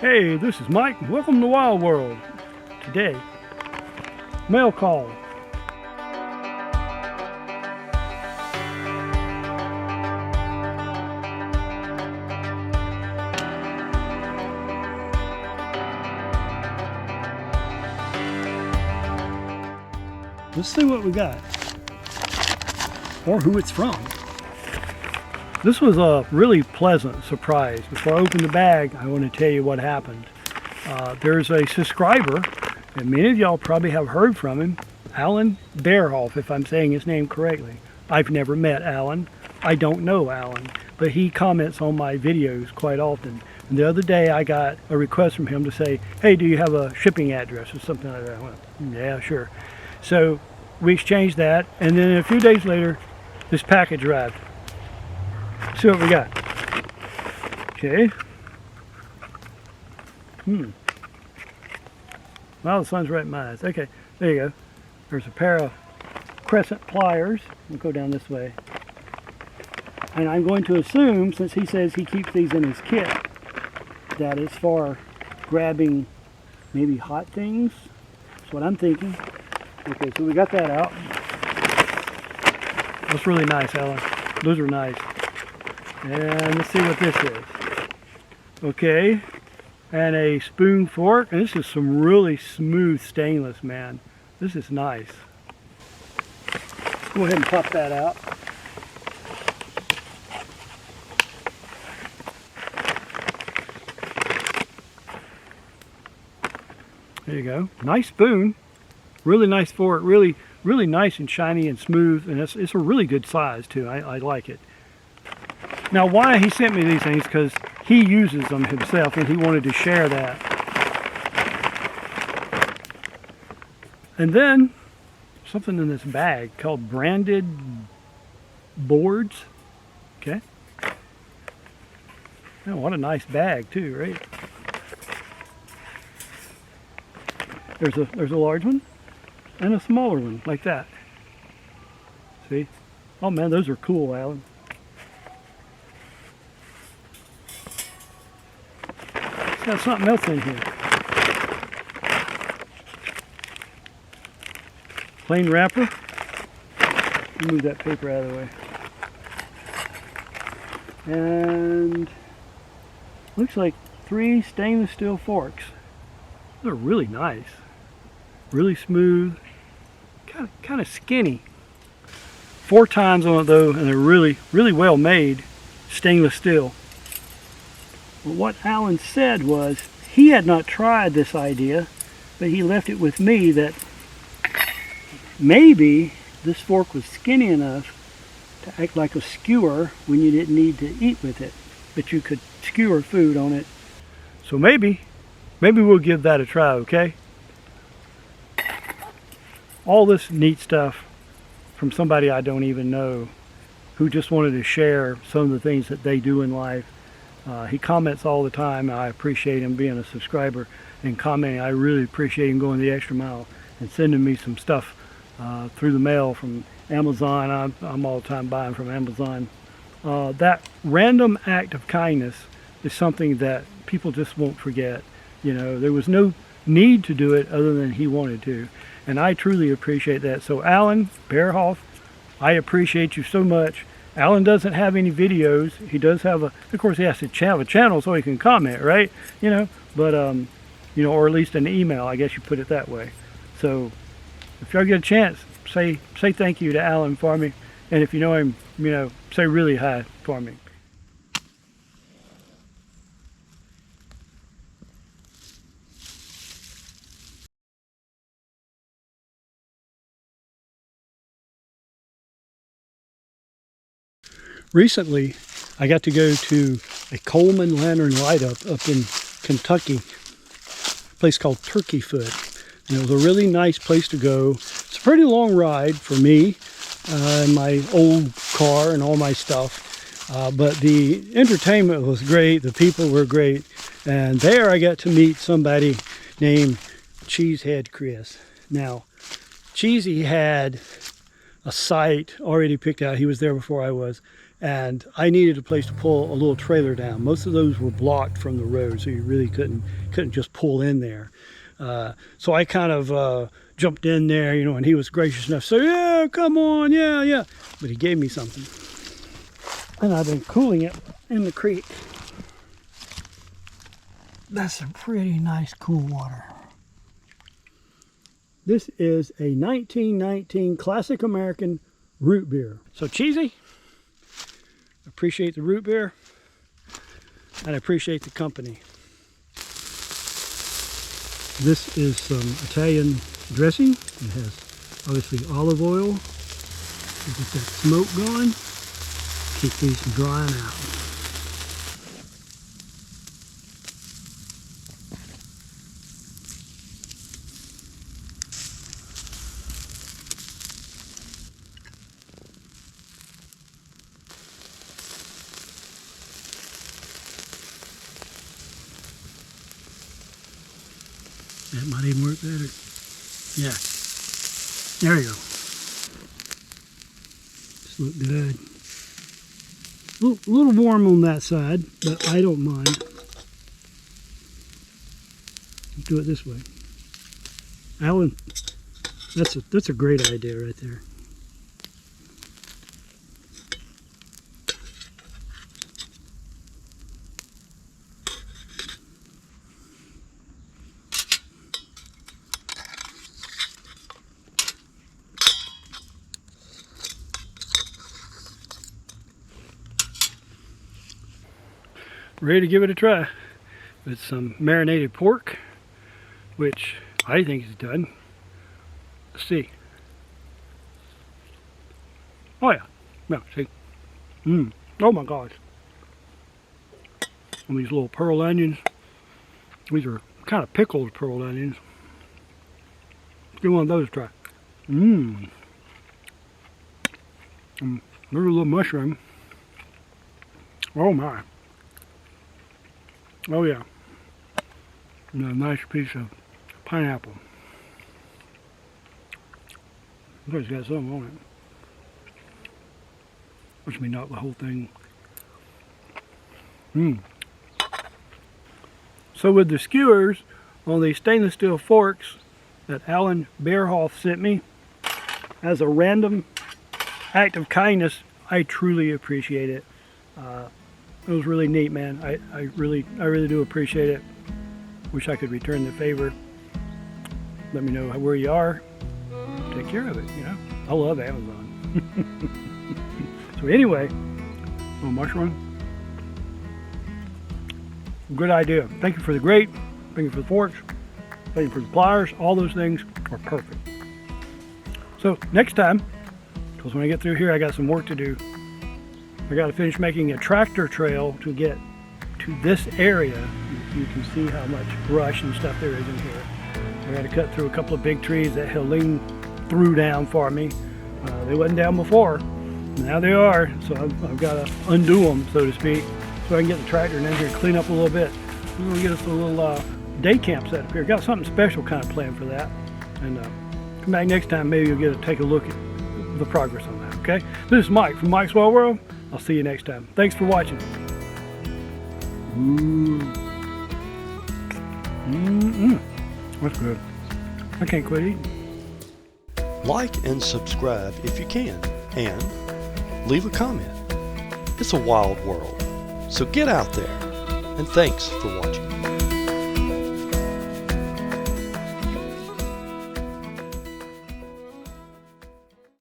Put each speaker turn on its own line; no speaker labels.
Hey, this is Mike. Welcome to Wild World. Today, mail call. Let's see what we got, or who it's from. This was a really pleasant surprise. Before I open the bag, I want to tell you what happened. There's a subscriber, and many of y'all probably have heard from him, Alan Bearhoff, if I'm saying his name correctly. I've never met Alan. I don't know Alan, but he comments on my videos quite often. And the other day I got a request from him to say, hey, do you have a shipping address or something like that? I went, yeah, sure. So we exchanged that, and then a few days later, this package arrived. See what we got. Okay. Well, the sun's right in my eyes. Okay, there you go. There's a pair of crescent pliers. We'll go down this way. And I'm going to assume, since he says he keeps these in his kit, that it's for grabbing maybe hot things. That's what I'm thinking. Okay, so we got that out. That's really nice, Alan. Those are nice. And let's see what this is. Okay, and a spoon fork. And this is some really smooth stainless, man. This is nice. Let's go ahead and pop that out. There you go. Nice spoon. Really nice fork. Really nice and shiny and smooth. And it's a really good size too. I like it. Now, why he sent me these things, because he uses them himself and he wanted to share that. And then something in this bag called branded boards. Okay. Oh, what a nice bag too, right? There's a large one and a smaller one like that. See? Oh man, those are cool, Alan. Got something else in here. Plain wrapper. Move that paper out of the way. And looks like 3 stainless steel forks. They're really nice. Really smooth. Kind of skinny. 4 tines on it though, and they're really well made stainless steel. What Alan said was he had not tried this idea, but he left it with me that maybe this fork was skinny enough to act like a skewer when you didn't need to eat with it, but you could skewer food on it. So maybe we'll give that a try, okay? All this neat stuff from somebody I don't even know who just wanted to share some of the things that they do in life. He comments all the time. I appreciate him being a subscriber and commenting. I really appreciate him going the extra mile and sending me some stuff through the mail from Amazon. I'm all the time buying from Amazon. That random act of kindness is something that people just won't forget. You know, there was no need to do it other than he wanted to. And I truly appreciate that. So Alan Bearhoff, I appreciate you so much. Alan doesn't have any videos. He does have of course he has to have a channel so he can comment, right? You know, but you know, or at least an email, I guess you put it that way. So if y'all get a chance, say thank you to Alan for me. And if you know him, you know, say really hi for me. Recently, I got to go to a Coleman Lantern light up in Kentucky, a place called Turkey Foot. And it was a really nice place to go. It's a pretty long ride for me and my old car and all my stuff. But the entertainment was great. The people were great. And there I got to meet somebody named Cheesehead Chris. Now, Cheesy had a site already picked out. He was there before I was. and I needed a place to pull a little trailer down. Most of those were blocked from the road, so you really couldn't just pull in there. So I kind of jumped in there, you know, and he was gracious enough to say, yeah, come on, yeah. But he gave me something. And I've been cooling it in the creek. That's some pretty nice cool water. This is a 1919 Classic American root beer. So cheesy. Appreciate the root beer. And I appreciate the company. This is some Italian dressing. It has obviously olive oil. Get that smoke going. Keep these from drying out. That might even work better. Yeah. There you go. Just look good. A little warm on that side, but I don't mind. Let's do it this way. Alan, that's a great idea right there. Ready to give it a try with some marinated pork, which I think is done. Let's see. Oh yeah, see. Oh my gosh. And these little pearl onions. These are kind of pickled pearl onions. Give one of those a try. There's a little mushroom. Oh my. Oh yeah. And a nice piece of pineapple. I think it's got something on it. Which may not the whole thing. So with the skewers on these stainless steel forks that Alan Beerhoff sent me as a random act of kindness, I truly appreciate it. It was really neat, man. I really do appreciate it. Wish I could return the favor. Let me know where you are. Take care of it, you know. I love Amazon. So anyway, little mushroom. Good idea. Thank you for the grate. Thank you for the forks. Thank you for the pliers. All those things are perfect. So next time, because when I get through here, I got some work to do. I got to finish making a tractor trail to get to this area. You can see how much brush and stuff there is in here. I got to cut through a couple of big trees that Helene threw down for me. They wasn't down before. Now they are, so I've got to undo them, so to speak, so I can get the tractor in here and clean up a little bit. We're going to get us a little day camp set up here. Got something special kind of planned for that. And come back next time, maybe you'll get to take a look at the progress on that, okay? This is Mike from Mike's Wild World. I'll see you next time. Thanks for watching. That's good. I can't quit eating.
Like and subscribe if you can, and leave a comment. It's a wild world, so get out there, and thanks for watching.